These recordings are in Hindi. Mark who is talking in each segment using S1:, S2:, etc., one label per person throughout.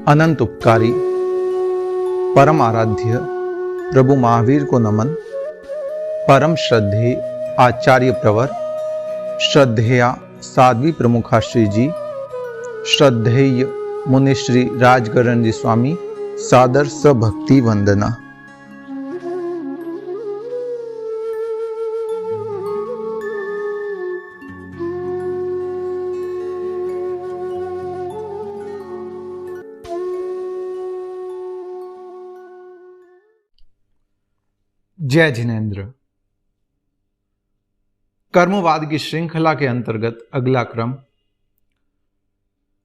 S1: अनंत उपकारी परम आराध्य प्रभु महावीर को नमन। परम श्रद्धेय आचार्य प्रवर, श्रद्धेया साध्वी प्रमुखा श्री जी, श्रद्धेय मुनि श्री राजगरण जी स्वामी, सादर सभक्ति वंदना। जय जिनेन्द्र। कर्मवाद की श्रृंखला के अंतर्गत अगला क्रम,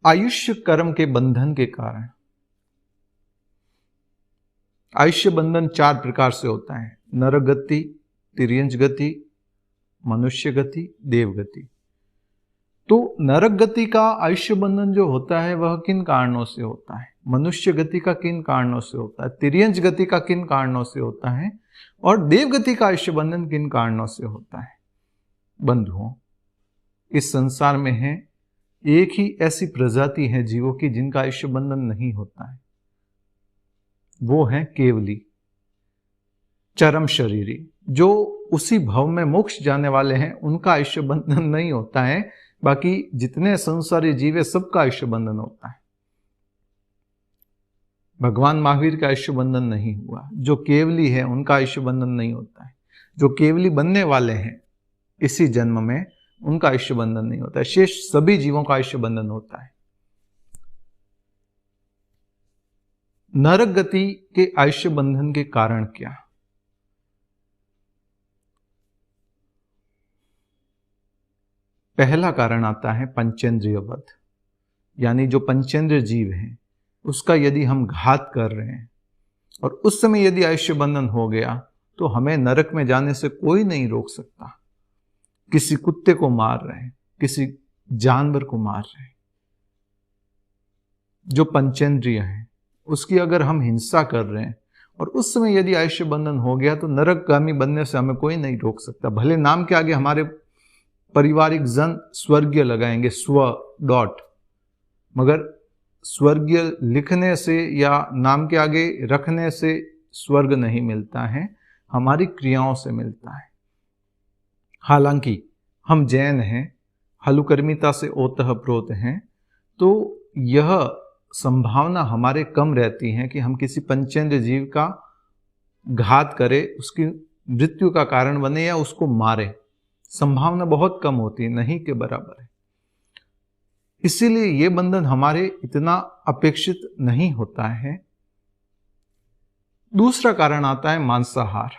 S1: आयुष्य कर्म के बंधन के कारण। आयुष्य बंधन 4 प्रकार से होता है: नरक गति, तिर्यंच गति, मनुष्य गति, देव गति। तो नरक गति का आयुष्य बंधन जो होता है वह किन कारणों से होता है, मनुष्य गति का किन कारणों से होता है, तिर्यंच गति का किन कारणों से होता है, और देव गति का आयुष्य बंधन किन कारणों से होता है। बंधुओं, इस संसार में है एक ही ऐसी प्रजाति है जीवों की जिनका आयुष्य बंधन नहीं होता है, वो है केवली, चरम शरीरी, जो उसी भव में मोक्ष जाने वाले हैं। उनका आयुष्य बंधन नहीं होता है, बाकी जितने संसारी जीव है सबका आयुष्य बंधन होता है। भगवान महावीर का आयुष्य बंधन नहीं हुआ, जो केवली है उनका आयुष्य बंधन नहीं होता है। जो केवली बनने वाले हैं इसी जन्म में, उनका आयुष्य बंधन नहीं होता है। शेष सभी जीवों का आयुष्य बंधन होता है। नरक गति के आयुष्य बंधन के कारण क्या? पहला कारण आता है पंचेंद्रिय वध, यानी जो पंचेंद्रिय जीव है उसका यदि हम घात कर रहे हैं और उस समय यदि आयुष्य बंधन हो गया तो हमें नरक में जाने से कोई नहीं रोक सकता। किसी कुत्ते को मार रहे हैं, किसी जानवर को मार रहे हैं, जो पंचेंद्रिय है उसकी अगर हम हिंसा कर रहे हैं और उस समय यदि आयुष्य बंधन हो गया तो नरकगामी बनने से हमें कोई नहीं रोक सकता। भले नाम के आगे हमारे पारिवारिक जन स्वर्गीय लगाएंगे, स्व. मगर स्वर्गीय लिखने से या नाम के आगे रखने से स्वर्ग नहीं मिलता है, हमारी क्रियाओं से मिलता है। हालांकि हम जैन हैं, हलुकर्मिता से ओतः प्रोत हैं, तो यह संभावना हमारे कम रहती है कि हम किसी पंचेंद्रिय जीव का घात करें, उसकी मृत्यु का कारण बने या उसको मारे। संभावना बहुत कम होती है, नहीं के बराबर है। इसीलिए यह बंधन हमारे इतना अपेक्षित नहीं होता है। दूसरा कारण आता है मांसाहार।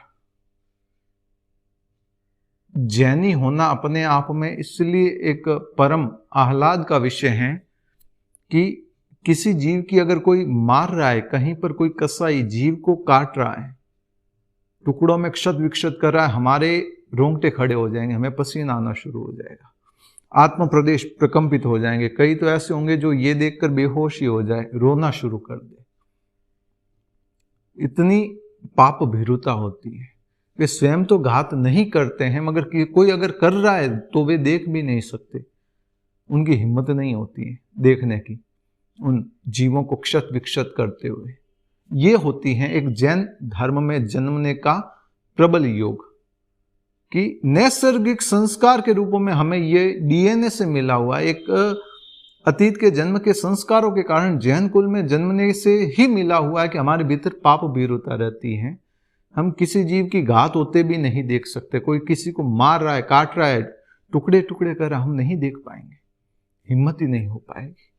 S1: जैनी होना अपने आप में इसलिए एक परम आह्लाद का विषय है कि किसी जीव की अगर कोई मार रहा है, कहीं पर कोई कसाई जीव को काट रहा है, टुकड़ों में क्षत विक्षत कर रहा है, हमारे रोंगटे खड़े हो जाएंगे, हमें पसीना आना शुरू हो जाएगा, आत्म प्रदेश प्रकंपित हो जाएंगे। कई तो ऐसे होंगे जो ये देखकर बेहोश ही हो जाए, रोना शुरू कर दे। इतनी पाप भीरुता होती है। वे स्वयं तो घात नहीं करते हैं, मगर कोई अगर कर रहा है तो वे देख भी नहीं सकते। उनकी हिम्मत नहीं होती है देखने की, उन जीवों को क्षत विक्षत करते हुए। ये होती है एक जैन धर्म में जन्मने का प्रबल योग, कि नैसर्गिक संस्कार के रूपों में हमें ये डीएनए से मिला हुआ एक अतीत के जन्म के संस्कारों के कारण जैन कुल में जन्मने से ही मिला हुआ है कि हमारे भीतर पाप भीरुता रहती है। हम किसी जीव की घात होते भी नहीं देख सकते। कोई किसी को मार रहा है, काट रहा है, टुकड़े टुकड़े कर रहा है, हम नहीं देख पाएंगे, हिम्मत ही नहीं हो पाएगी।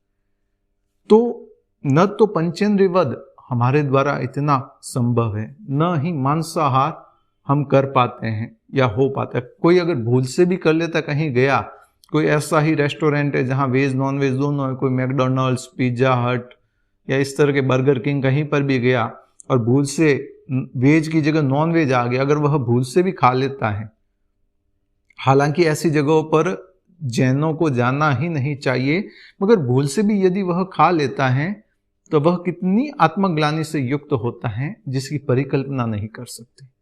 S1: तो न तो पंचेंद्रिय वध हमारे द्वारा इतना संभव है, न ही मांसाहार हम कर पाते हैं या हो पाता है। कोई अगर भूल से भी कर लेता, कहीं गया, कोई ऐसा ही रेस्टोरेंट है जहां वेज नॉन वेज दोनों है, कोई मैकडोनल्ड्स, पिज्जा हट या इस तरह के बर्गर किंग, कहीं पर भी गया और भूल से वेज की जगह नॉन वेज आ गया, अगर वह भूल से भी खा लेता है, हालांकि ऐसी जगहों पर जैनों को जाना ही नहीं चाहिए, मगर भूल से भी यदि वह खा लेता है तो वह कितनी आत्मग्लानि से युक्त होता है जिसकी परिकल्पना नहीं कर सकते।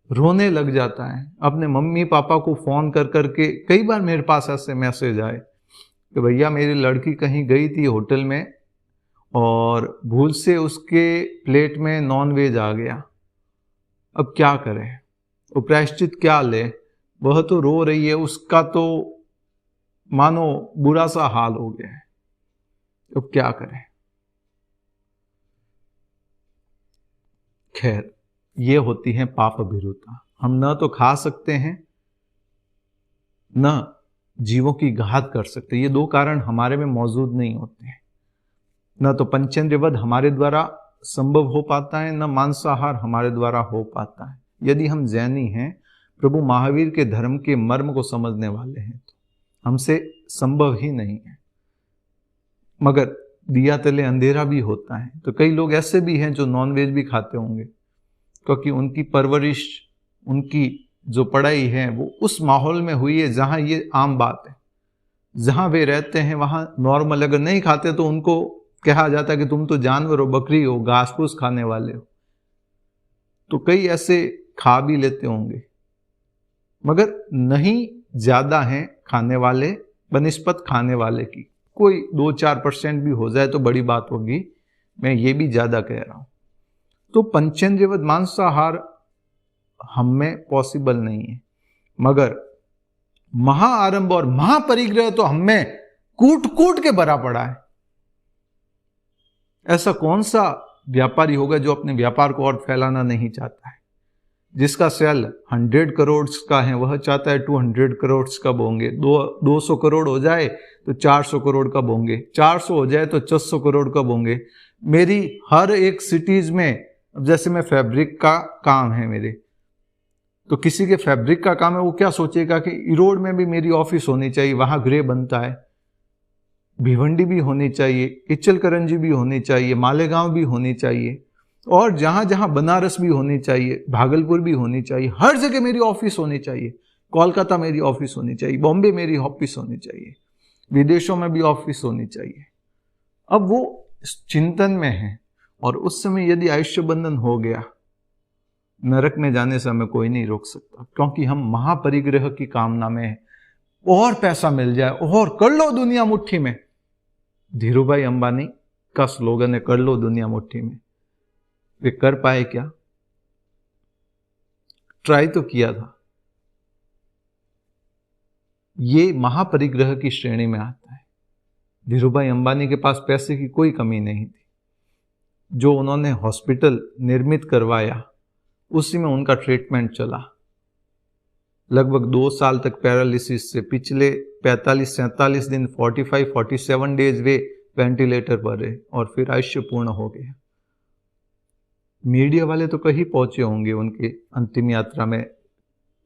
S1: रोने लग जाता है, अपने मम्मी पापा को फोन कर करके। कई बार मेरे पास ऐसे मैसेज आए कि भैया मेरी लड़की कहीं गई थी होटल में और भूल से उसके प्लेट में नॉन वेज आ गया, अब क्या करें? वो प्रायश्चित क्या ले? वह तो रो रही है, उसका तो मानो बुरा सा हाल हो गया है, अब क्या करें? खैर, ये होती है पाप भीरुता। हम न तो खा सकते हैं, न जीवों की घात कर सकते। ये दो कारण हमारे में मौजूद नहीं होते हैं। न तो पंचेंद्रिय वध हमारे द्वारा संभव हो पाता है, न मांसाहार हमारे द्वारा हो पाता है। यदि हम जैनी हैं, प्रभु महावीर के धर्म के मर्म को समझने वाले हैं, तो हमसे संभव ही नहीं है। मगर दिया तले अंधेरा भी होता है, तो कई लोग ऐसे भी हैं जो नॉनवेज भी खाते होंगे, क्योंकि उनकी परवरिश, उनकी जो पढ़ाई है वो उस माहौल में हुई है जहां ये आम बात है। जहां वे रहते हैं वहां नॉर्मल, अगर नहीं खाते तो उनको कहा जाता है कि तुम तो जानवर हो, बकरी हो, घास फूस खाने वाले हो। तो कई ऐसे खा भी लेते होंगे, मगर नहीं ज्यादा हैं खाने वाले बनिस्पत खाने वाले की। कोई 2-4% भी हो जाए तो बड़ी बात होगी, मैं ये भी ज्यादा कह रहा हूं। तो पंचेंद्रिय मांसाहार हम में पॉसिबल नहीं है, मगर महाआरंभ और महापरिग्रह तो हम में कूट कूट के भरा पड़ा है। ऐसा कौन सा व्यापारी होगा जो अपने व्यापार को और फैलाना नहीं चाहता है? जिसका सेल 100 करोड़ का है वह चाहता है 200 करोड़ कब होंगे, 200 करोड़ हो जाए तो 400 करोड़ कब होंगे, 400 हो जाए तो 600 करोड़ कब होंगे। मेरी हर एक सिटीज में, जैसे मैं फैब्रिक का काम है मेरे, तो किसी के फैब्रिक का काम है, वो क्या सोचेगा कि इरोड में भी मेरी ऑफिस होनी चाहिए, वहां ग्रे बनता है, भिवंडी भी होनी चाहिए, इचलकरंजी भी होनी चाहिए, मालेगांव भी होनी चाहिए, और जहां जहां बनारस भी होनी चाहिए, भागलपुर भी होनी चाहिए, हर जगह मेरी ऑफिस होनी चाहिए। कोलकाता मेरी ऑफिस होनी चाहिए, बॉम्बे मेरी ऑफिस होनी चाहिए, विदेशों में भी ऑफिस होनी चाहिए। अब वो चिंतन में है, और उस समय यदि आयुष्य बंधन हो गया, नरक में जाने से हमें कोई नहीं रोक सकता, क्योंकि हम महापरिग्रह की कामना में हैं। और पैसा मिल जाए और कर लो दुनिया मुट्ठी में। धीरूभाई अंबानी का स्लोगन है, कर लो दुनिया मुट्ठी में। वे कर पाए क्या? ट्राई तो किया था। ये महापरिग्रह की श्रेणी में आता है। धीरूभाई अंबानी के पास पैसे की कोई कमी नहीं थी। जो उन्होंने हॉस्पिटल निर्मित करवाया, उसी में उनका ट्रीटमेंट चला। लगभग 2 साल तक पैरालिसिस से, पिछले 45-47 दिन 45-47 डेज वे वेंटिलेटर पर रहे, और फिर आयुष्य पूर्ण हो गया। मीडिया वाले तो कहीं पहुंचे होंगे उनके अंतिम यात्रा में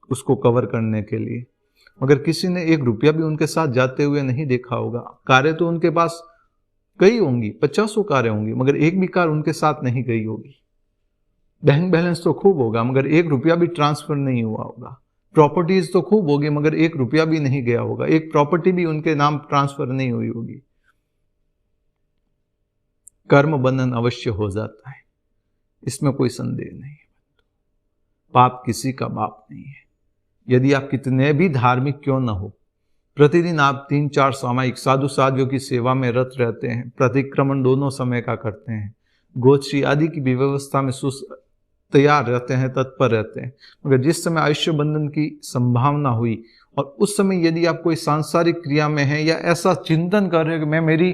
S1: उसको कवर करने के लिए, मगर किसी ने 1 रुपया भी उनके साथ जाते हुए नहीं देखा होगा। कारें तो उनके पास कई होंगी, 50 कारें होंगी, मगर एक भी कार उनके साथ नहीं गई होगी। बैंक बैलेंस तो खूब होगा, मगर 1 रुपया भी ट्रांसफर नहीं हुआ होगा। प्रॉपर्टीज तो खूब होगी, मगर 1 रुपया भी नहीं गया होगा, एक प्रॉपर्टी भी उनके नाम ट्रांसफर नहीं हुई होगी। कर्म बंधन अवश्य हो जाता है, इसमें कोई संदेह नहीं है। पाप किसी का बाप नहीं है। यदि आप कितने भी धार्मिक क्यों न हो, प्रतिदिन आप 3-4 सामायिक साधु साधियों की सेवा में रत रहते हैं, प्रतिक्रमण दोनों समय का करते हैं, गोश्री आदि की व्यवस्था में तैयार रहते हैं, तत्पर रहते हैं, मगर जिस समय आयुष्य बंधन की संभावना हुई, और उस समय यदि आप कोई सांसारिक क्रिया में हैं, या ऐसा चिंतन कर रहे हैं कि मैं मेरी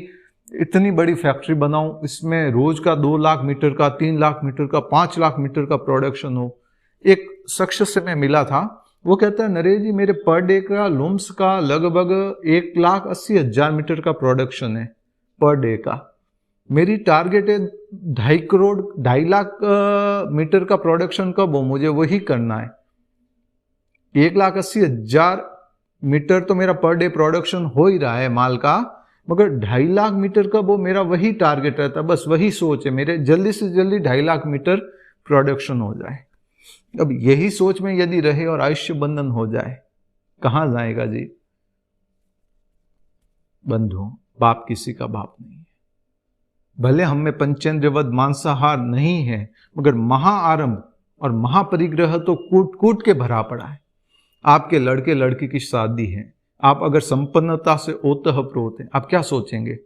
S1: इतनी बड़ी फैक्ट्री बनाऊं, इसमें रोज का 2 लाख मीटर का, 3 लाख मीटर का, 5 लाख मीटर का प्रोडक्शन हो। एक शख्स से मैं मिला था, वो कहता है, नरेश जी मेरे पर डे का लूम्स का लगभग 1,80,000 मीटर का प्रोडक्शन है पर डे का। मेरी टारगेट है 2.5 लाख मीटर का प्रोडक्शन कब हो, मुझे वही करना है। 1,80,000 मीटर तो मेरा पर डे प्रोडक्शन हो ही रहा है माल का, मगर 2.5 लाख मीटर कब हो, मेरा वही टारगेट रहता है। बस वही सोच है मेरे, जल्दी से जल्दी 2.5 लाख मीटर प्रोडक्शन हो जाए। अब यही सोच में यदि रहे और आयुष्य बंधन हो जाए, कहां जाएगा जी? बंधुओं, बाप किसी का बाप नहीं है। भले हम में पंचेंद्रियवद मांसाहार नहीं है, मगर महाआरंभ और महापरिग्रह तो कूट कूट के भरा पड़ा है। आपके लड़के लड़की की शादी है, आप अगर संपन्नता से ओतः प्रोत हैं, आप क्या सोचेंगे?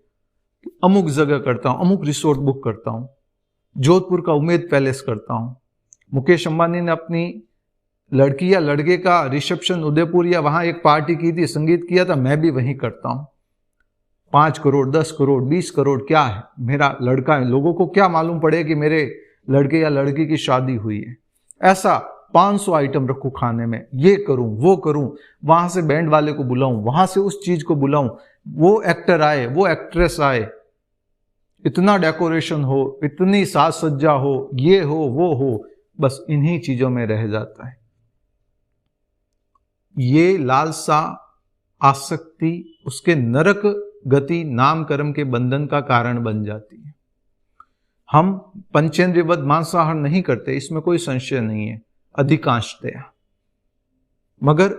S1: अमुक जगह करता हूं, अमुक रिसोर्ट बुक करता हूं, जोधपुर का उमेद पैलेस करता हूं। मुकेश अंबानी ने अपनी लड़की या लड़के का रिसेप्शन उदयपुर या वहां एक पार्टी की थी, संगीत किया था, मैं भी वहीं करता हूं। 5 करोड़, 10 करोड़, 20 करोड़ क्या है, मेरा लड़का है, लोगों को क्या मालूम पड़े कि मेरे लड़के या लड़की की शादी हुई है। ऐसा 500 आइटम रखूं खाने में, ये करूं, वो करूं, वहां से बैंड वाले को बुलाऊं, वहां से उस चीज को बुलाऊं, वो एक्टर आए, वो एक्ट्रेस आए, इतना डेकोरेशन हो, इतनी साज सज्जा हो, ये हो, वो हो, बस इन्हीं चीजों में रह जाता है। ये लालसा, आसक्ति उसके नरक गति, नाम कर्म के बंधन का कारण बन जाती है। हम पंचेंद्रियवध मांसाहार नहीं करते, इसमें कोई संशय नहीं है अधिकांशतया, मगर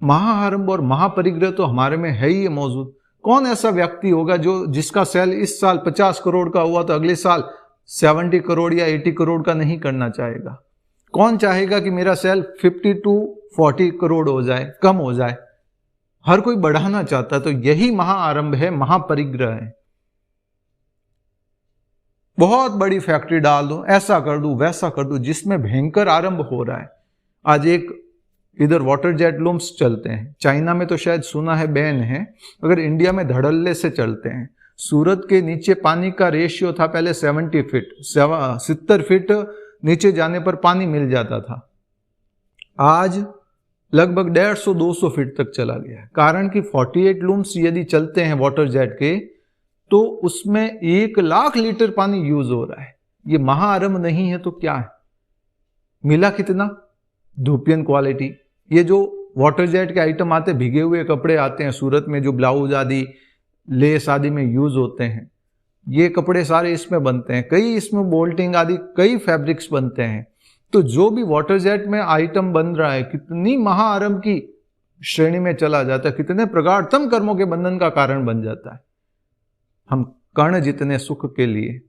S1: महाआरंभ और महापरिग्रह तो हमारे में है ही मौजूद। कौन ऐसा व्यक्ति होगा जो जिसका सेल इस साल 50 करोड़ का हुआ तो अगले साल 70 करोड़ या 80 करोड़ का नहीं करना चाहेगा? कौन चाहेगा कि मेरा सेल 50 to 40 करोड़ हो जाए, कम हो जाए? हर कोई बढ़ाना चाहता है। तो यही महाआरंभ है, महापरिग्रह है। बहुत बड़ी फैक्ट्री डाल दूं, ऐसा कर दूं, वैसा कर दूं, जिसमें भयंकर आरंभ हो रहा है। आज एक इधर वाटर जेट लूम्स चलते हैं, चाइना में तो शायद सुना है बैन है, अगर इंडिया में धड़ल्ले से चलते हैं। सूरत के नीचे पानी का रेशियो था पहले 70 फीट, 70 फीट नीचे जाने पर पानी मिल जाता था, आज लगभग 150-200 फीट तक चला गया है। कारण कि 48 लूम्स यदि चलते हैं वाटर जेट के, तो उसमें 1 लाख लीटर पानी यूज हो रहा है। ये महाआरंभ नहीं है तो क्या है? मिला कितना? धूपियन क्वालिटी। ये जो वाटर जेट के आइटम आते हैं, भीगे हुए कपड़े आते हैं सूरत में, जो ब्लाउज आदि लेस आदि में यूज होते हैं, ये कपड़े सारे इसमें बनते हैं, कई इसमें बोल्टिंग आदि कई फैब्रिक्स बनते हैं। तो जो भी वाटर जेट में आइटम बन रहा है, कितनी महाआरंभ की श्रेणी में चला जाता है, कितने प्रगाढ़तम कर्मों के बंधन का कारण बन जाता है। हम कर्ण जितने सुख के लिए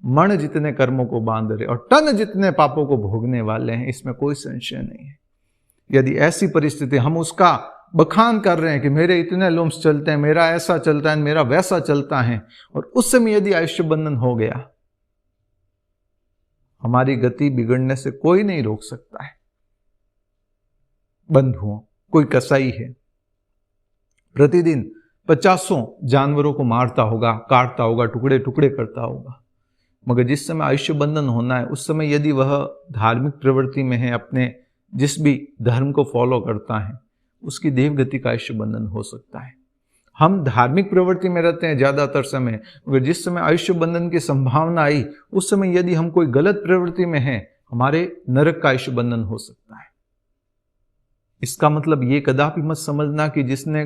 S1: मण जितने कर्मों को बांध रहे और टन जितने पापों को भोगने वाले हैं, इसमें कोई संशय नहीं है। यदि ऐसी परिस्थिति, हम उसका बखान कर रहे हैं कि मेरे इतने लूम्स चलते हैं, मेरा ऐसा चलता है, मेरा वैसा चलता है, और उस समय यदि आयुष्य बंधन हो गया, हमारी गति बिगड़ने से कोई नहीं रोक सकता है। बंधुओं, कोई कसाई है, प्रतिदिन 50 जानवरों को मारता होगा, काटता होगा, टुकड़े टुकड़े करता होगा, मगर जिस समय आयुष्य बंधन होना है, उस समय यदि वह धार्मिक प्रवृत्ति में है, अपने जिस भी धर्म को फॉलो करता है, उसकी देवगति का आयुष्य बंधन हो सकता है। हम धार्मिक प्रवृत्ति में रहते हैं ज्यादातर समय, मगर जिस समय आयुष्य बंधन की संभावना आई, उस समय यदि हम कोई गलत प्रवृत्ति में हैं, हमारे नरक का आयुष्य बंधन हो सकता है। इसका मतलब ये कदापि मत समझना कि जिसने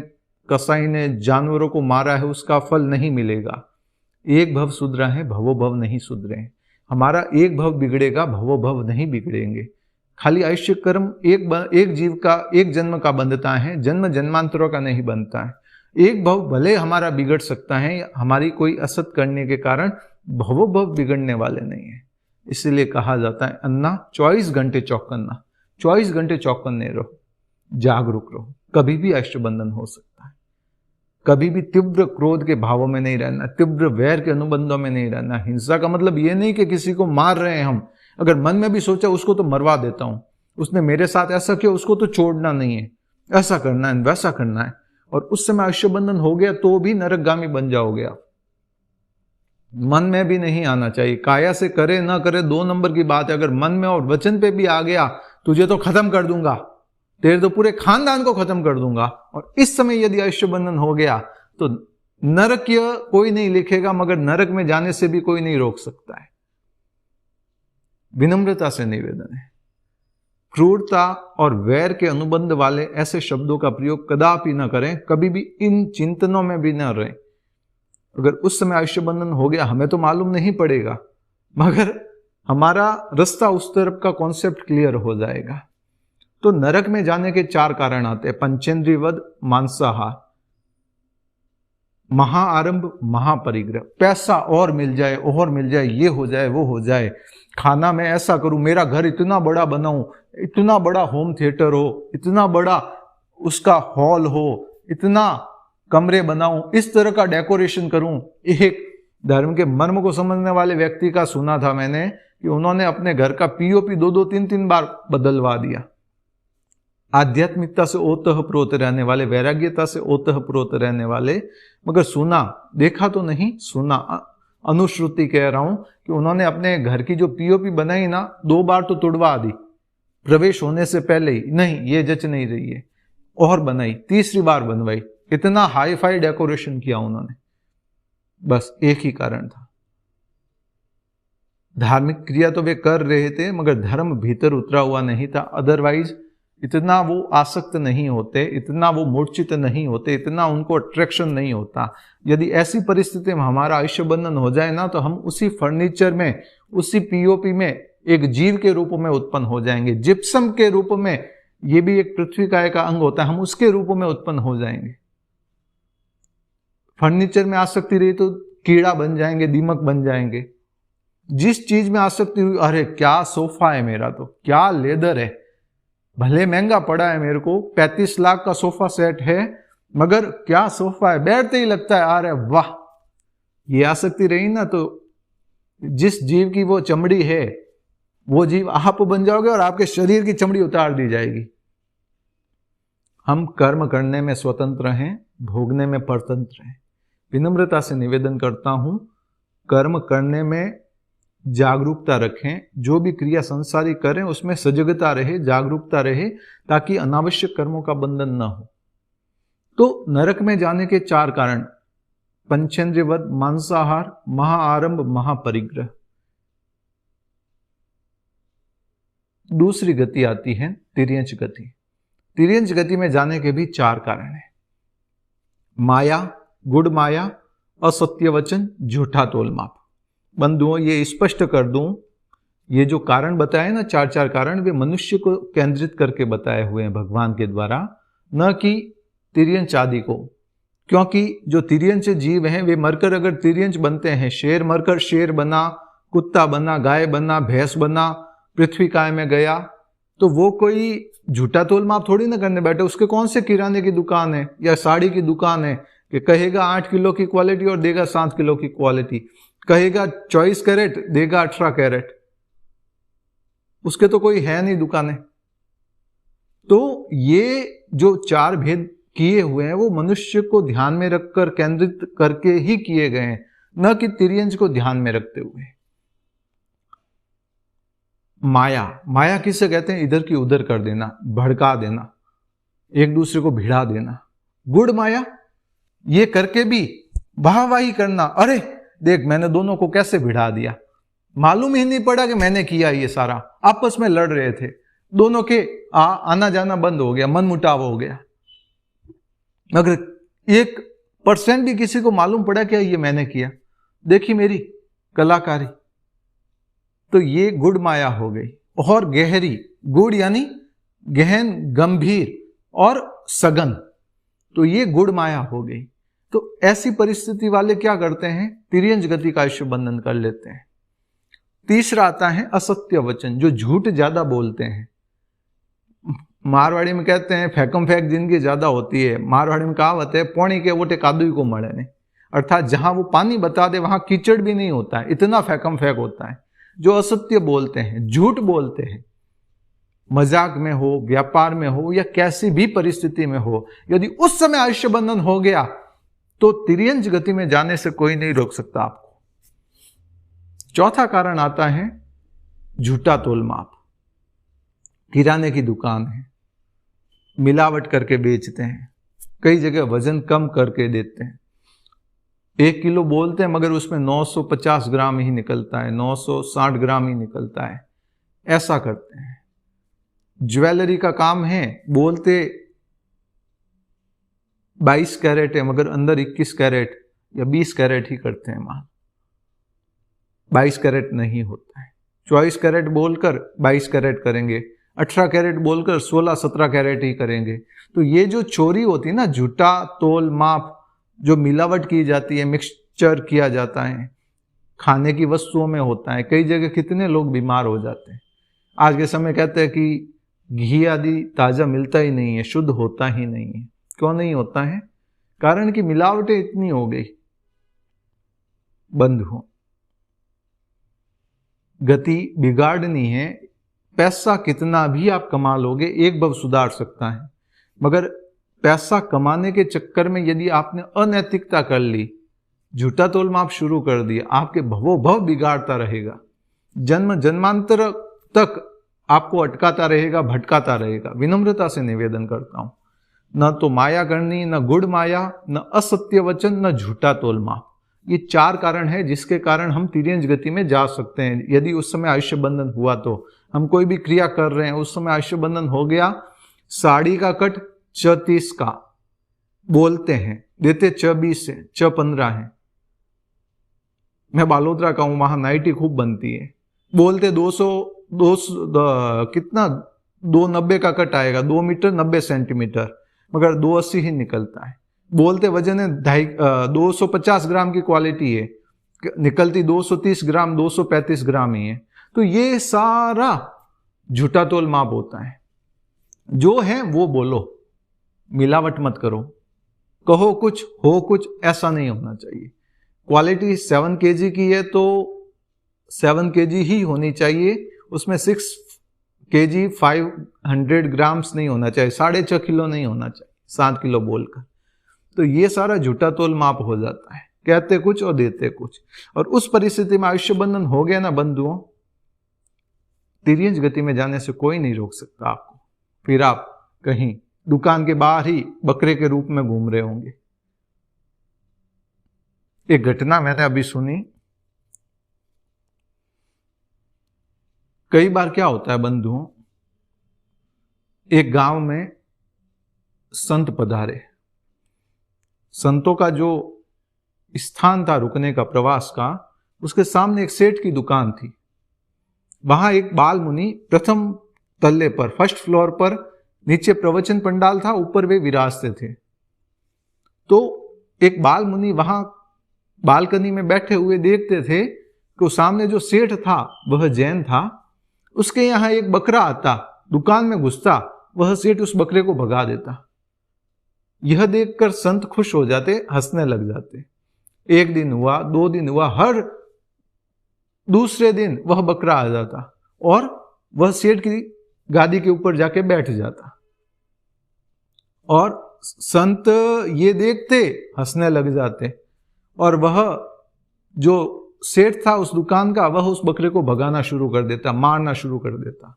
S1: कसाई ने जानवरों को मारा है उसका फल नहीं मिलेगा। एक भव सुधरा है, भवो भव नहीं सुधरे। हमारा एक भव बिगड़ेगा, भवो भव नहीं बिगड़ेंगे। खाली आयुष्य कर्म एक जीव का, एक जन्म का बनता है, जन्म जन्मांतरों का नहीं बनता है। एक भव भले हमारा बिगड़ सकता है, हमारी कोई असत करने के कारण, भवो भव बिगड़ने वाले नहीं है। इसीलिए कहा जाता है अन्ना 24 घंटे चौकन्ना, 24 घंटे चौकन्ने रहो, जागरूक रहो। कभी भी आयुष्य बंधन हो सकता है। कभी भी तीव्र क्रोध के भावों में नहीं रहना, तीव्र वैर के अनुबंधों में नहीं रहना। हिंसा का मतलब ये नहीं कि किसी को मार रहे हैं हम, अगर मन में भी सोचा उसको तो मरवा देता हूं, उसने मेरे साथ ऐसा किया, उसको तो छोड़ना नहीं है, ऐसा करना है, वैसा करना है, और उस समय आयुष्य बंधन हो गया तो भी नरकगामी बन जाओगे आप। मन में भी नहीं आना चाहिए। काया से करे ना करे 2 नंबर की बात है, अगर मन में और वचन पे भी आ गया, तुझे तो खत्म कर दूंगा, तेरे तो पूरे खानदान को खत्म कर दूंगा। और इस समय यदि आयुष्य बंधन हो गया तो नरक कोई नहीं लिखेगा, मगर नरक में जाने से भी कोई नहीं रोक सकता है। विनम्रता से निवेदन है, क्रूरता और वैर के अनुबंध वाले ऐसे शब्दों का प्रयोग कदापि न करें, कभी भी इन चिंतनों में भी न रहें। अगर उस समय आयुष्य बंधन हो गया, हमें तो मालूम नहीं पड़ेगा, मगर हमारा रास्ता उस तरफ का कॉन्सेप्ट क्लियर हो जाएगा। तो नरक में जाने के 4 कारण आते हैं: पंचेंद्रियवध, मांसाहार, महाआरंभ, महापरिग्रह। पैसा और मिल जाए, और मिल जाए, ये हो जाए, वो हो जाए, खाना मैं ऐसा करूं, मेरा घर इतना बड़ा बनाऊं, इतना बड़ा होम थिएटर हो, इतना बड़ा उसका हॉल हो, इतना कमरे बनाऊं, इस तरह का डेकोरेशन करूं। एक धर्म के मर्म को समझने वाले व्यक्ति का सुना था मैंने कि उन्होंने अपने घर का पीओपी 2-3 बार बदलवा दिया। आध्यात्मिकता से ओतप्रोत रहने वाले, वैराग्यता से ओतप्रोत रहने वाले, मगर सुना, देखा तो नहीं, सुना, अनुश्रुति कह रहा हूं कि उन्होंने अपने घर की जो पीओपी बनाई ना, 2 बार तो तुड़वा दी प्रवेश होने से पहले ही, नहीं ये जच नहीं रही है, और बनाई, तीसरी बार बनवाई। इतना हाई फाई डेकोरेशन किया उन्होंने, बस एक ही कारण था, धार्मिक क्रिया तो वे कर रहे थे मगर धर्म भीतर उतरा हुआ नहीं था। अदरवाइज इतना वो आसक्त नहीं होते, इतना वो मूर्छित नहीं होते, इतना उनको अट्रैक्शन नहीं होता। यदि ऐसी परिस्थिति में हमारा आयुष्य बंधन हो जाए ना, तो हम उसी फर्नीचर में, उसी पीओपी में एक जीव के रूप में उत्पन्न हो जाएंगे, जिप्सम के रूप में, ये भी एक पृथ्वी काय का अंग होता है, हम उसके रूप में उत्पन्न हो जाएंगे। फर्नीचर में आसक्ति रही तो कीड़ा बन जाएंगे, दीमक बन जाएंगे। जिस चीज में आसक्ति हुई, अरे क्या सोफा है मेरा, तो क्या लेदर है, भले महंगा पड़ा है मेरे को, 35 लाख का सोफा सेट है, मगर क्या सोफा है, बैठते ही लगता है अरे वाह। ये आसक्ति रही ना, तो जिस जीव की वो चमड़ी है, वो जीव आप बन जाओगे और आपके शरीर की चमड़ी उतार दी जाएगी। हम कर्म करने में स्वतंत्र हैं, भोगने में परतंत्र हैं। विनम्रता से निवेदन करता हूं, कर्म करने में जागरूकता रखें, जो भी क्रिया संसारी करें उसमें सजगता रहे, जागरूकता रहे, ताकि अनावश्यक कर्मों का बंधन न हो। तो नरक में जाने के 4 कारण: पंचेंद्रियवध, मांसाहार, महाआरंभ, महापरिग्रह। दूसरी गति आती है तिर्यंच गति। तिर्यंच गति में जाने के भी 4 कारण हैं: माया, गुड़ माया, असत्य वचन, झूठा तोलमाप। बंधुओं, ये स्पष्ट कर दूं, ये जो कारण बताए ना, 4 कारण, वे मनुष्य को केंद्रित करके बताए हुए हैं भगवान के द्वारा, न कि तिर्यंच आदि को। क्योंकि जो तिर्यंच जीव हैं, वे मरकर अगर तिर्यंच बनते हैं, शेर मरकर शेर बना, कुत्ता बना, गाय बना, भैंस बना, पृथ्वी काय में गया, तो वो कोई झूठा तोलमाप थोड़ी ना करने बैठे। उसके कौन से किराने की दुकान है या साड़ी की दुकान है कि कहेगा 8 किलो की क्वालिटी और देगा 7 किलो की क्वालिटी, कहेगा 24 कैरेट देगा 18 कैरेट, उसके तो कोई है नहीं दुकानें। तो ये जो 4 भेद किए हुए हैं, वो मनुष्य को ध्यान में रखकर, केंद्रित करके ही किए गए हैं, न कि तिर्यंच को ध्यान में रखते हुए। माया, माया किसे कहते हैं? इधर की उधर कर देना, भड़का देना, एक दूसरे को भिड़ा देना। गुड़ माया, ये करके भी वाहवाही करना, अरे देख मैंने दोनों को कैसे भिड़ा दिया, मालूम ही नहीं पड़ा कि मैंने किया ये सारा। आपस में लड़ रहे थे, दोनों के आना जाना बंद हो गया, मन मुटाव हो गया, मगर 1% भी किसी को मालूम पड़ा क्या ये मैंने किया, देखी मेरी कलाकारी। तो ये गुड़ माया हो गई। और गहरी, गुड़ यानी गहन, गंभीर और सघन, तो ये गुड़ माया हो गई। तो ऐसी परिस्थिति वाले क्या करते हैं? तिर्यंच गति का आयुष्य बंधन कर लेते हैं। तीसरा आता है असत्य वचन, जो झूठ ज्यादा बोलते हैं। मारवाड़ी में कहते हैं फेकम फेक जिंदगी ज्यादा होती है। मारवाड़ी में कहावत है, पौनी के वोटे कादुई को मरे ने, अर्थात जहां वो पानी बता दे वहां कीचड़ भी नहीं होता है, इतना फेकम फेक होता है। जो असत्य बोलते हैं, झूठ बोलते हैं, मजाक में हो, व्यापार में हो, या कैसी भी परिस्थिति में हो, यदि उस समय आयुष्य बंधन हो गया तो तिर्यंच गति में जाने से कोई नहीं रोक सकता आपको। चौथा कारण आता है झूठा तोलमाप। किराने की दुकान है, मिलावट करके बेचते हैं, कई जगह वजन कम करके देते हैं। 1 किलो बोलते हैं मगर उसमें 950 ग्राम ही निकलता है, 960 ग्राम ही निकलता है, ऐसा करते हैं। ज्वेलरी का काम है, बोलते 22 कैरेट है मगर अंदर 21 कैरेट या 20 कैरेट ही करते हैं माल, 22 कैरेट नहीं होता है। 24 कैरेट बोलकर 22 कैरेट करेंगे, 18 कैरेट बोलकर 16-17 कैरेट ही करेंगे। तो ये जो चोरी होती है ना, झूठा तोल माप, जो मिलावट की जाती है, मिक्सचर किया जाता है, खाने की वस्तुओं में होता है। कई जगह कितने लोग बीमार हो जाते हैं। आज के समय कहते हैं कि घी आदि ताज़ा मिलता ही नहीं है, शुद्ध होता ही नहीं है। क्यों नहीं होता है? कारण कि मिलावटें इतनी हो गई। बंधुओं, गति बिगाड़नी है, पैसा कितना भी आप कमा लोगे एक भव सुधार सकता है, मगर पैसा कमाने के चक्कर में यदि आपने अनैतिकता कर ली, झूठा तोल माप शुरू कर दिया, आपके भवो भव बिगाड़ता रहेगा, जन्म जन्मांतर तक आपको अटकाता रहेगा, भटकाता रहेगा। विनम्रता से निवेदन करता हूं, न तो माया करनी, न गुड़ माया, न असत्य वचन, न झूठा तोल माप। ये 4 कारण है जिसके कारण हम तिर्यंच गति में जा सकते हैं। यदि उस समय आयुष्य बंधन हुआ तो हम कोई भी क्रिया कर रहे हैं, उस समय आयुष्य बंधन हो गया, साड़ी का कट 30 का बोलते हैं, देते 20 है, 15 है। मैं बालोतरा का हूं, वहां नाइटी खूब बनती है, बोलते 200 कितना 290 का कट आएगा, 2 मीटर 90 सेंटीमीटर, मगर 280 ही निकलता है। बोलते वजन है 250 ग्राम की क्वालिटी है, निकलती 230 ग्राम 235 ग्राम ही है। तो ये सारा झूठा तोल माप होता है। जो है वो बोलो, मिलावट मत करो, कहो कुछ हो कुछ, ऐसा नहीं होना चाहिए। क्वालिटी 7 kg की है तो 7 kg ही होनी चाहिए, उसमें 6 kg 500 ग्राम्स नहीं होना चाहिए, 6.5 किलो नहीं होना चाहिए, 7 किलो बोलकर। तो ये सारा झूठा तोल माप हो जाता है, कहते कुछ और देते कुछ। और उस परिस्थिति में आयुष्य बंधन हो गया ना बंधुओं, तिर्यंच गति में जाने से कोई नहीं रोक सकता आपको। फिर आप कहीं दुकान के बाहर ही बकरे के रूप में घूम रहे होंगे। एक घटना मैंने अभी सुनी। कई बार क्या होता है बंधुओं, एक गांव में संत पधारे। संतों का जो स्थान था रुकने का, प्रवास का, उसके सामने एक सेठ की दुकान थी। वहां एक बाल मुनि प्रथम तल्ले पर, फर्स्ट फ्लोर पर, नीचे प्रवचन पंडाल था, ऊपर वे विराजते थे। तो एक बाल मुनि वहां बालकनी में बैठे हुए देखते थे कि सामने जो सेठ था वह जैन था, उसके यहां एक बकरा आता, दुकान में घुसता, वह सेठ उस बकरे को भगा देता। यह देखकर संत खुश हो जाते, हंसने लग जाते। 1 दिन हुआ, 2 दिन हुआ, हर दूसरे दिन वह बकरा आ जाता और वह सेठ की गादी के ऊपर जाके बैठ जाता। और संत ये देखते, हंसने लग जाते, और वह जो सेठ था उस दुकान का, वह उस बकरे को भगाना शुरू कर देता, मारना शुरू कर देता।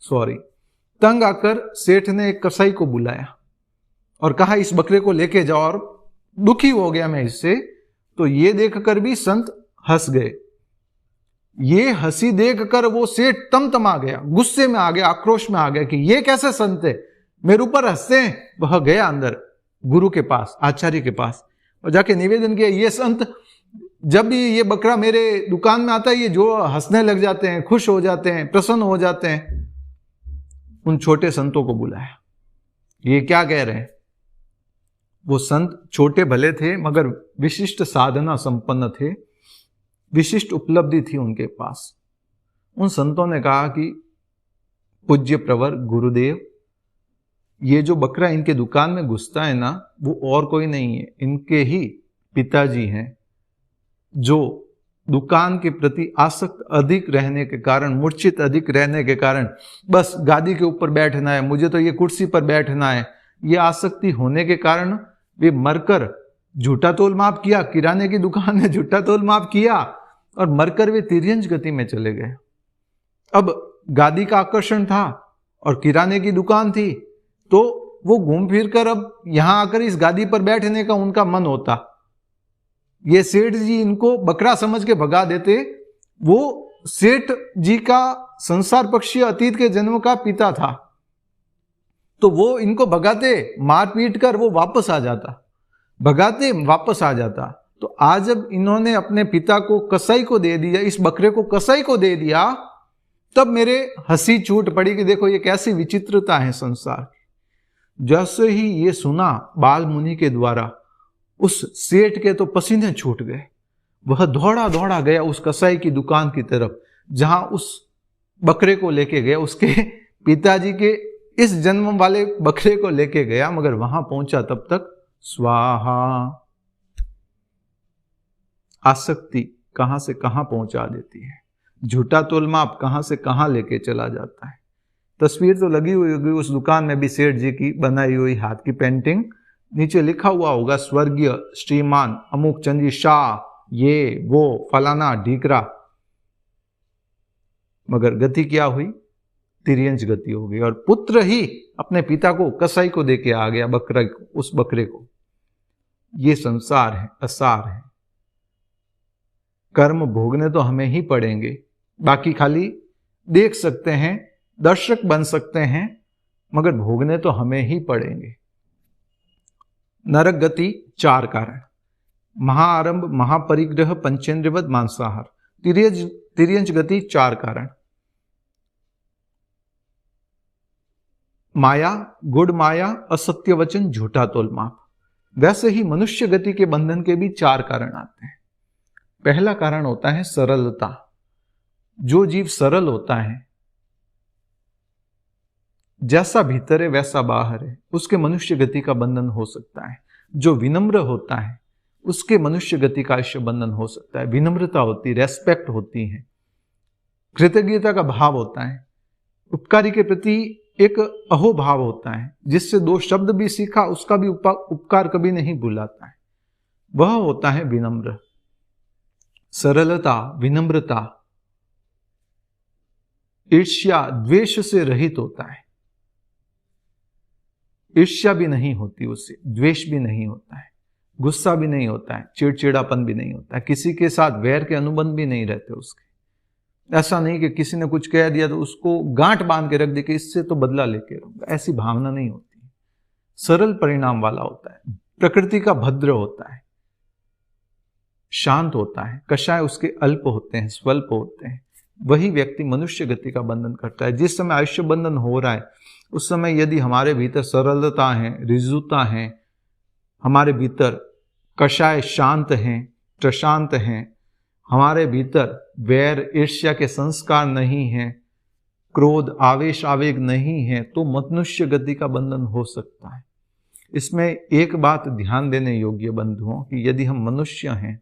S1: सॉरी। तंग आकर सेठ ने एक कसाई को बुलाया और कहा इस बकरे को लेके जाओ, और दुखी हो गया मैं इससे। तो ये देखकर भी संत हंस गए। ये हंसी देखकर वो सेठ तमतमा गया, गुस्से में आ गया, आक्रोश में आ गया कि ये कैसे संत है, मेरे ऊपर हंसते हैं। वह गया अंदर गुरु के पास, आचार्य के पास, और जाके निवेदन किया, ये संत जब भी ये बकरा मेरे दुकान में आता है, ये जो हंसने लग जाते हैं, खुश हो जाते हैं, प्रसन्न हो जाते हैं। उन छोटे संतों को बुलाया, ये क्या कह रहे हैं। वो संत छोटे भले थे मगर विशिष्ट साधना संपन्न थे, विशिष्ट उपलब्धि थी उनके पास। उन संतों ने कहा कि पूज्य प्रवर गुरुदेव, ये जो बकरा इनके दुकान में घुसता है ना, वो और कोई नहीं है, इनके ही पिताजी हैं, जो दुकान के प्रति आसक्त अधिक रहने के कारण, मूर्छित अधिक रहने के कारण, बस गादी के ऊपर बैठना है, मुझे तो ये कुर्सी पर बैठना है, ये आसक्ति होने के कारण वे मरकर, झूठा तोल माप किया, किराने की दुकान में झूठा तोल माप किया और मरकर वे तिर्यंच गति में चले गए। अब गादी का आकर्षण था और किराने की दुकान थी, तो वो घूम फिर कर अब यहां आकर इस गादी पर बैठने का उनका मन होता। ये सेठ जी इनको बकरा समझ के भगा देते। वो सेठ जी का संसार पक्षीय अतीत के जन्म का पिता था, तो वो इनको भगाते, मार पीट कर वो वापस आ जाता, भगाते वापस आ जाता। तो आज जब इन्होंने अपने पिता को कसाई को दे दिया, इस बकरे को कसाई को दे दिया, तब मेरे हंसी छूट पड़ी कि देखो ये कैसी विचित्रता है संसार। जैसे ही ये सुना बाल मुनि के द्वारा, उस सेठ के तो पसीने छूट गए। वह दौड़ा दौड़ा गया उस कसाई की दुकान की तरफ, जहां उस बकरे को लेके गया। उसके पिताजी के इस जन्म वाले बकरे को लेके गया, मगर वहां पहुंचा तब तक स्वाहा। आसक्ति कहां से कहां पहुंचा देती है, झूठा तोलमाप कहां से कहां लेके चला जाता है। तस्वीर तो लगी हुई होगी उस दुकान में भी, सेठ जी की बनाई हुई हाथ की पेंटिंग, नीचे लिखा हुआ होगा स्वर्गीय श्रीमान अमुक चंदी शाह, ये वो फलाना ढीकरा, मगर गति क्या हुई, तिर्यंच गति हो गई। और पुत्र ही अपने पिता को, कसाई को देके आ गया बकरा, उस बकरे को। ये संसार है, असार है। कर्म भोगने तो हमें ही पड़ेंगे, बाकी खाली देख सकते हैं, दर्शक बन सकते हैं, मगर भोगने तो हमें ही पड़ेंगे। नरक गति 4 कारण, महाआरंभ, महापरिग्रह, पंचेंद्रियवद, मांसाहार। तिर्यंच गति 4 कारण, माया, गुड़ माया, असत्य वचन, झूठा तोलमाप। वैसे ही मनुष्य गति के बंधन के भी 4 कारण आते हैं। पहला कारण होता है सरलता। जो जीव सरल होता है, जैसा भीतर है वैसा बाहर है, उसके मनुष्य गति का बंधन हो सकता है। जो विनम्र होता है उसके मनुष्य गति का आयुष्य बंधन हो सकता है। विनम्रता होती, रेस्पेक्ट होती है, कृतज्ञता का भाव होता है, उपकारी के प्रति एक अहोभाव होता है, जिससे 2 शब्द भी सीखा उसका भी उपकार कभी नहीं भुलाता है, वह होता है विनम्र। सरलता, विनम्रता, ईर्ष्या, द्वेष से रहित होता है। ईर्ष्या भी नहीं होती उससे, द्वेष भी नहीं होता है, गुस्सा भी नहीं होता है, चिड़चिड़ापन भी नहीं होता है, किसी के साथ वैर के अनुबंध भी नहीं रहते उसके। ऐसा नहीं कि किसी ने कुछ कह दिया तो उसको गांठ बांध के रख दे कि इससे तो बदला लेके रहूंगा, ऐसी भावना नहीं होती। सरल परिणाम वाला होता है, प्रकृति का भद्र होता है, शांत होता है, कषाय उसके अल्प होते हैं, स्वल्प होते हैं। वही व्यक्ति मनुष्य गति का बंधन करता है। जिस समय आयुष्य बंधन हो रहा है उस समय यदि हमारे भीतर सरलता है, रिजुता है, हमारे भीतर कषाय शांत हैं, प्रशांत हैं, हमारे भीतर वैर ईर्ष्या के संस्कार नहीं हैं, क्रोध आवेश आवेग नहीं है, तो मनुष्य गति का बंधन हो सकता है। इसमें एक बात ध्यान देने योग्य बंधुओं कि यदि हम मनुष्य हैं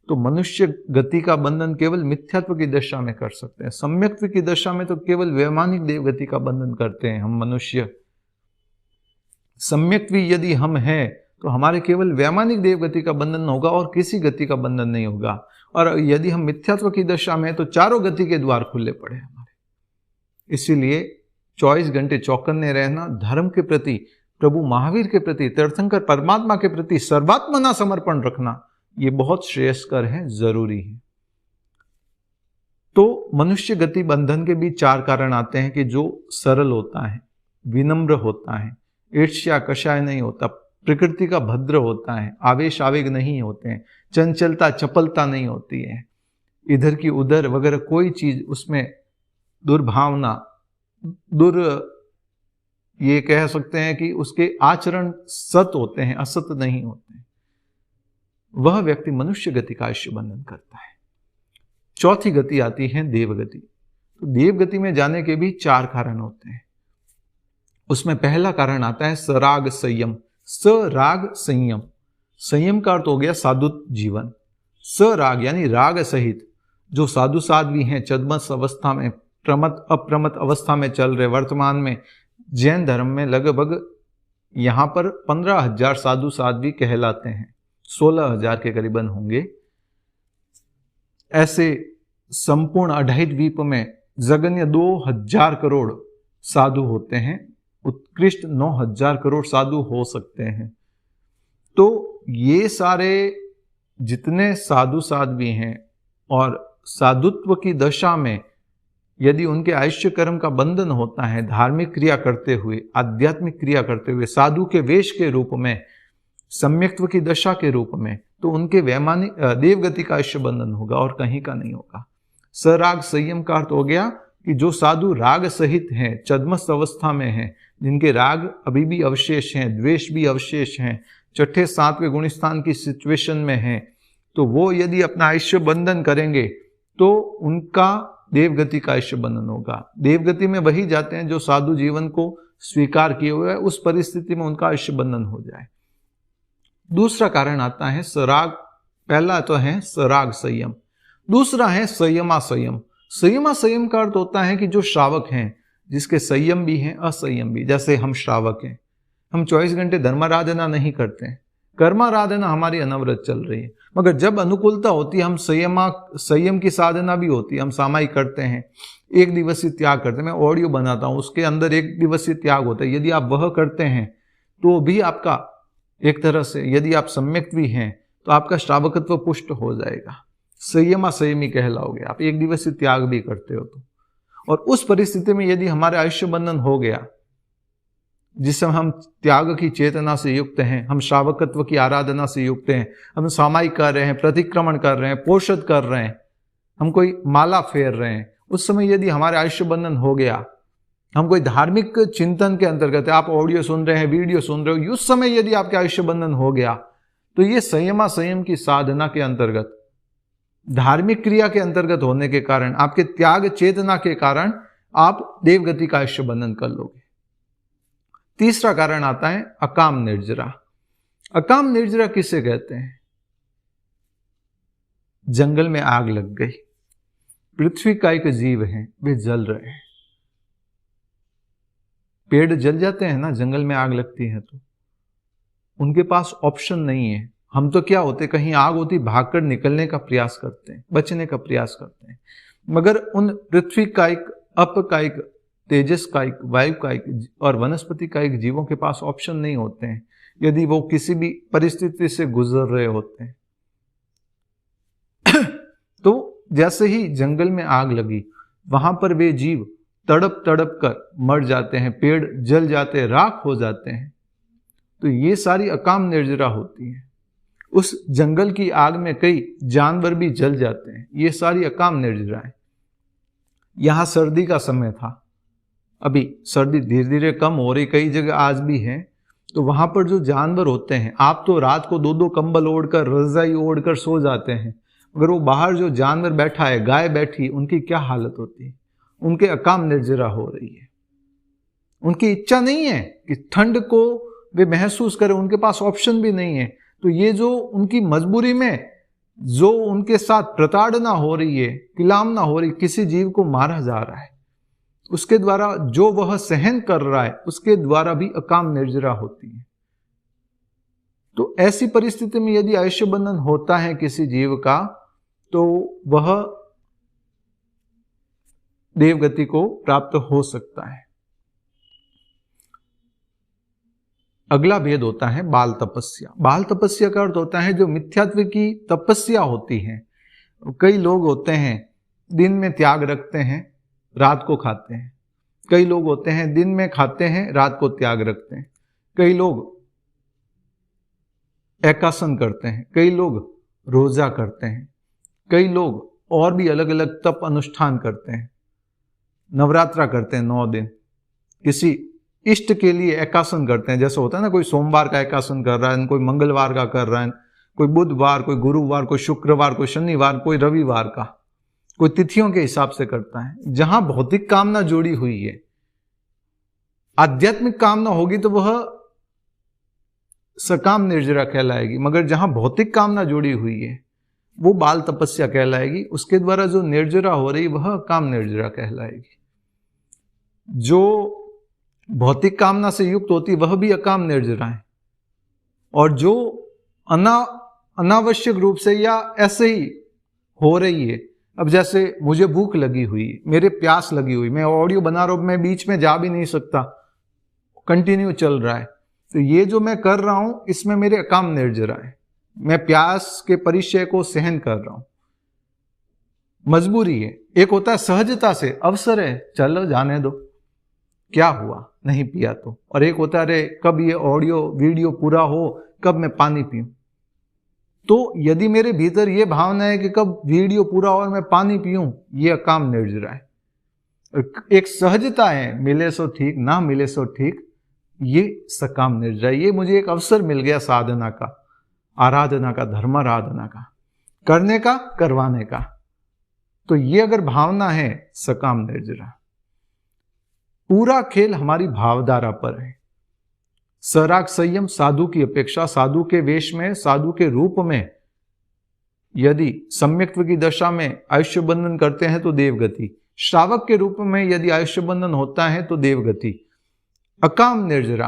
S1: तो मनुष्य गति का बंधन केवल मिथ्यात्व की दशा में कर सकते हैं। सम्यक्त्व की दशा में तो केवल वैमानिक देव गति का बंधन करते हैं हम मनुष्य। सम्यक्त्व यदि हम हैं तो हमारे केवल वैमानिक देव गति का बंधन होगा और किसी गति का बंधन नहीं होगा। और यदि हम मिथ्यात्व की दशा में तो चारों गति के द्वार खुले पड़े हमारे। इसीलिए 24 घंटे चौकन्ने रहना, धर्म के प्रति, प्रभु महावीर के प्रति, तीर्थंकर परमात्मा के प्रति सर्वात्मना समर्पण रखना, ये बहुत श्रेयस्कर है, जरूरी है। तो मनुष्य गति बंधन के भी 4 कारण आते हैं कि जो सरल होता है, विनम्र होता है, ईर्ष्या कषाय नहीं होता, प्रकृति का भद्र होता है, आवेश आवेग नहीं होते हैं, चंचलता चपलता नहीं होती है, इधर की उधर वगैरह कोई चीज उसमें दुर्भावना, ये कह सकते हैं कि उसके आचरण सत होते हैं, असत नहीं होते हैं। वह व्यक्ति मनुष्य गति का आयुष्य बंधन करता है। चौथी गति आती है देवगति। तो देवगति में जाने के भी 4 कारण होते हैं। उसमें पहला कारण आता है सराग संयम। सराग संयम, संयम का अर्थ हो गया साधु जीवन। सराग यानी राग सहित जो साधु साध्वी हैं, छद्मस अवस्था में, प्रमत अप्रमत अवस्था में चल रहे। वर्तमान में जैन धर्म में लगभग यहां पर 15,000 साधु साध्वी कहलाते हैं, 16,000 के करीबन होंगे। ऐसे संपूर्ण 2.5 द्वीप में जगन्य 2,000 करोड़ साधु होते हैं, उत्कृष्ट 9,000 करोड़ साधु हो सकते हैं। तो ये सारे जितने साधु साध्वी हैं और साधुत्व की दशा में यदि उनके आयुष्य कर्म का बंधन होता है, धार्मिक क्रिया करते हुए, आध्यात्मिक क्रिया करते हुए, साधु के वेश के रूप में, सम्यक्त्व की दशा के रूप में, तो उनके वैमानिक देवगति का आयुष्य बंधन होगा और कहीं का नहीं होगा। सराग संयम का अर्थ हो गया कि जो साधु राग सहित हैं, छद्मस अवस्था में हैं, जिनके राग अभी भी अवशेष हैं, द्वेष भी अवशेष हैं, 6ठे 7वें गुणस्थान की सिचुएशन में हैं, तो वो यदि अपना आयुष्य बंधन करेंगे तो उनका देवगति का आयुष्य बंधन होगा। देवगति में वही जाते हैं जो साधु जीवन को स्वीकार किए हुए, उस परिस्थिति में उनका आयुष्य बंधन हो जाए। दूसरा कारण आता है सराग। पहला तो है सराग संयम, दूसरा है संयमा संयम। संयमा संयम का अर्थ होता है कि जो श्रावक हैं, जिसके संयम भी हैं असंयम भी। जैसे हम श्रावक हैं, हम 24 घंटे धर्माराधना नहीं करते हैं, कर्माराधना हमारी अनवरत चल रही है, मगर जब अनुकूलता होती है हम संयम की साधना भी होती है, हम सामायिक करते हैं, एक दिवसीय त्याग करते हैं। मैं ऑडियो बनाता हूं, उसके अंदर एक दिवसीय त्याग होता है। यदि आप वह करते हैं तो भी आपका एक तरह से, यदि आप सम्यक भी हैं तो आपका श्रावकत्व पुष्ट हो जाएगा, संयमा संयमी कहलाओगे आप, एक दिवसीय त्याग भी करते हो तो। और उस परिस्थिति में यदि हमारे आयुष्य बंधन हो गया, जिसमें हम त्याग की चेतना से युक्त हैं, हम श्रावकत्व की आराधना से युक्त हैं, हम सामायिक कर रहे हैं, प्रतिक्रमण कर रहे हैं, पोषद कर रहे हैं, हम कोई माला फेर रहे हैं, उस समय यदि हमारे आयुष्य बंधन हो गया, हम कोई धार्मिक चिंतन के अंतर्गत, आप ऑडियो सुन रहे हैं, वीडियो सुन रहे हो, उस समय यदि आपके आयुष्य बंधन हो गया, तो ये संयमा संयम की साधना के अंतर्गत, धार्मिक क्रिया के अंतर्गत होने के कारण, आपके त्याग चेतना के कारण आप देवगति का आयुष्य बंधन कर लोगे। तीसरा कारण आता है अकाम निर्जरा। अकाम निर्जरा किसे कहते हैं? जंगल में आग लग गई, पृथ्वी का एक जीव है, वे जल रहे हैं। पेड़ जल जाते हैं ना, जंगल में आग लगती है तो उनके पास ऑप्शन नहीं है। हम तो क्या होते, कहीं आग होती भागकर निकलने का प्रयास करते हैं, बचने का प्रयास करते हैं, मगर उन पृथ्वी का एक, अप का एक, तेजस का एक, वायु का एक और वनस्पति का एक जीवों के पास ऑप्शन नहीं होते हैं यदि वो किसी भी परिस्थिति से गुजर रहे होते हैं। तो जैसे ही जंगल में आग लगी, वहां पर वे जीव तड़प तड़प कर मर जाते हैं, पेड़ जल जाते हैं, राख हो जाते हैं। तो ये सारी अकाम निर्जरा होती है। उस जंगल की आग में कई जानवर भी जल जाते हैं, ये सारी अकाम निर्जराएं। यहां सर्दी का समय था, अभी सर्दी धीरे धीरे कम हो रही, कई जगह आज भी है। तो वहां पर जो जानवर होते हैं, आप तो रात को 2-2 कंबल ओढ़कर, रजाई ओढ़कर सो जाते हैं, मगर वो बाहर जो जानवर बैठा है, गाय बैठी, उनकी क्या हालत होती है? उनके अकाम निर्जरा हो रही है। उनकी इच्छा नहीं है कि ठंड को वे महसूस करें, उनके पास ऑप्शन भी नहीं है। तो ये जो उनकी मजबूरी में जो उनके साथ प्रताड़ना हो रही है, किलामना हो रही, किसी जीव को मारा जा रहा है, उसके द्वारा जो वह सहन कर रहा है, उसके द्वारा भी अकाम निर्जरा होती है। तो ऐसी परिस्थिति में यदि आयुष्य बंधन होता है किसी जीव का, तो वह देवगति को प्राप्त हो सकता है। अगला भेद होता है बाल तपस्या। बाल तपस्या का अर्थ होता है जो मिथ्यात्व की तपस्या होती है। कई लोग होते हैं दिन में त्याग रखते हैं, रात को खाते हैं। कई लोग होते हैं दिन में खाते हैं, रात को त्याग रखते हैं। कई लोग एकासन करते हैं, कई लोग रोजा करते हैं, कई लोग और भी अलग अलग तप अनुष्ठान करते हैं, नवरात्रा करते हैं 9 दिन, किसी इष्ट के लिए एकासन करते हैं। जैसे होता है ना, कोई सोमवार का एकासन कर रहा है, कोई मंगलवार का कर रहा है, कोई बुधवार, कोई गुरुवार, कोई शुक्रवार, कोई शनिवार, कोई रविवार का, कोई तिथियों के हिसाब से करता है। जहां भौतिक कामना जुड़ी हुई है, आध्यात्मिक कामना होगी तो वह सकाम निर्जरा कहलाएगी, मगर जहां भौतिक कामना जुड़ी हुई है वो बाल तपस्या कहलाएगी। उसके द्वारा जो निर्जरा हो रही वह काम निर्जरा कहलाएगी। जो भौतिक कामना से युक्त होती वह भी अकाम निर्जरा है, और जो अनावश्यक रूप से या ऐसे ही हो रही है, अब जैसे मुझे भूख लगी हुई है, मेरे प्यास लगी हुई, मैं ऑडियो बना रहा हूं, मैं बीच में जा भी नहीं सकता, कंटिन्यू चल रहा है, तो ये जो मैं कर रहा हूं इसमें मेरे अकाम निर्जरा है। मैं प्यास के परिचय को सहन कर रहा हूं, मजबूरी है। एक होता है सहजता से, अवसर है, चलो जाने दो, क्या हुआ नहीं पिया तो। और एक होता है अरे कब ये ऑडियो वीडियो पूरा हो, कब मैं पानी पीऊं। तो यदि मेरे भीतर ये भावना है कि कब वीडियो पूरा हो और मैं पानी पीऊं, ये अकाम निर्जरा है। एक सहजता है, मिले सो ठीक, ना मिले सो ठीक, ये सकाम निर्जरा है। ये मुझे एक अवसर मिल गया साधना का, आराधना का, धर्माराधना का, करने का, करवाने का, तो ये अगर भावना है सकाम निर्जरा। पूरा खेल हमारी भावधारा पर है। सराग संयम साधु की अपेक्षा, साधु के वेश में, साधु के रूप में यदि सम्यक्त्व की दशा में आयुष्य बंधन करते हैं तो देवगति, श्रावक के रूप में यदि आयुष्य बंधन होता है तो देवगति। अकाम निर्जरा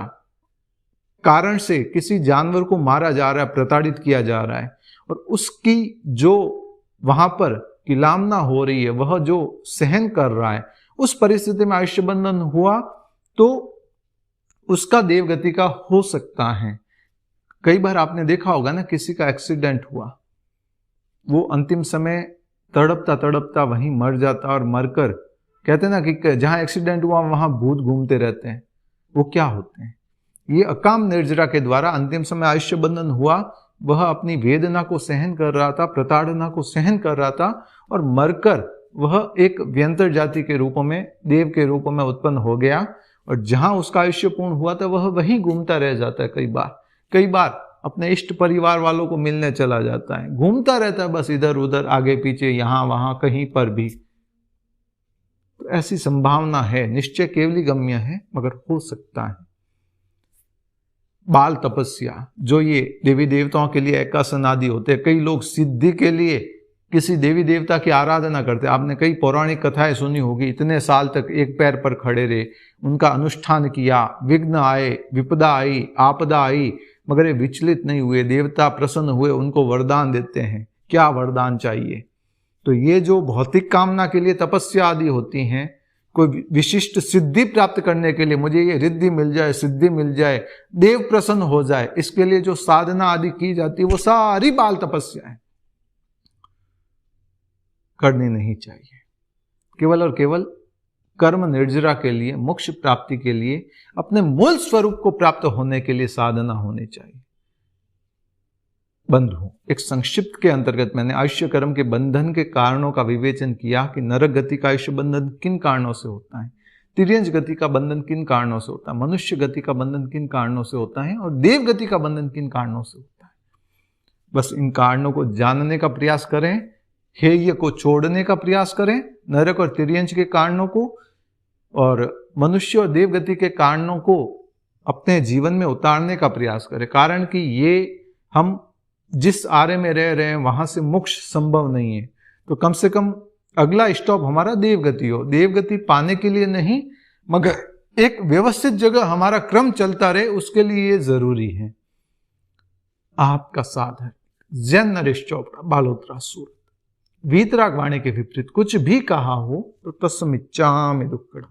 S1: कारण से किसी जानवर को मारा जा रहा है, प्रताड़ित किया जा रहा है, और उसकी जो वहां पर किलामना हो रही है, वह जो सहन कर रहा है, उस परिस्थिति में आयुष्य बंधन हुआ तो उसका देवगति का हो सकता है। कई बार आपने देखा होगा ना, किसी का एक्सीडेंट हुआ, वो अंतिम समय तड़पता तड़पता वहीं मर जाता, और मरकर कहते हैं ना कि जहां एक्सीडेंट हुआ वहां भूत घूमते रहते हैं। वो क्या होते हैं? ये अकाम निर्जरा के द्वारा अंतिम समय आयुष्य बंधन हुआ, वह अपनी वेदना को सहन कर रहा था, प्रताड़ना को सहन कर रहा था, और मरकर वह एक व्यंतर जाति के रूप में, देव के रूप में उत्पन्न हो गया, और जहां उसका आयुष्य पूर्ण हुआ था वह वहीं घूमता रह जाता है। कई बार अपने इष्ट परिवार वालों को मिलने चला जाता है, घूमता रहता है बस इधर उधर, आगे पीछे, यहां वहां, कहीं पर भी। तो ऐसी संभावना है, निश्चय केवली गम्य है, मगर हो सकता है। बाल तपस्या, जो ये देवी देवताओं के लिए एकासन आदि होते हैं, कई लोग सिद्धि के लिए किसी देवी देवता की आराधना करते हैं। आपने कई पौराणिक कथाएं सुनी होगी, इतने साल तक एक पैर पर खड़े रहे, उनका अनुष्ठान किया, विघ्न आए, विपदा आई, आपदा आई, मगर ये विचलित नहीं हुए, देवता प्रसन्न हुए, उनको वरदान देते हैं। क्या वरदान चाहिए? तो ये जो भौतिक कामना के लिए तपस्या आदि होती हैं, कोई विशिष्ट सिद्धि प्राप्त करने के लिए, मुझे ये रिद्धि मिल जाए, सिद्धि मिल जाए, देव प्रसन्न हो जाए, इसके लिए जो साधना आदि की जाती है वो सारी बाल तपस्या है, करनी नहीं चाहिए। केवल और केवल कर्म निर्जरा के लिए, मोक्ष प्राप्ति के लिए, अपने मूल स्वरूप को प्राप्त होने के लिए साधना होनी चाहिए। बंधु, एक संक्षिप्त के अंतर्गत मैंने आयुष्य कर्म के बंधन के कारणों का विवेचन किया कि नरक गति का आयुष्य बंधन किन कारणों से होता है, तिर्यंच गति का बंधन किन कारणों से होता है, मनुष्य गति का बंधन किन कारणों से होता है, और देव गति का बंधन किन कारणों से होता है। बस इन कारणों को जानने का प्रयास करें, हेय को छोड़ने का प्रयास करें, नरक और तिर्यंच के कारणों को और मनुष्य और देव गति के कारणों को अपने जीवन में उतारने का प्रयास करें। कारण कि ये हम जिस आरे में रह रहे हैं वहां से मोक्ष संभव नहीं है, तो कम से कम अगला स्टॉप हमारा देवगति हो। देवगति पाने के लिए नहीं, मगर एक व्यवस्थित जगह हमारा क्रम चलता रहे, उसके लिए ये जरूरी है। आपका साधक जैन नरेश चोपड़ा, बालोतरा, सूरत। वीतराग वाणी के विपरीत कुछ भी कहा हो तो तस्मिच्छामि दुक्कड़म।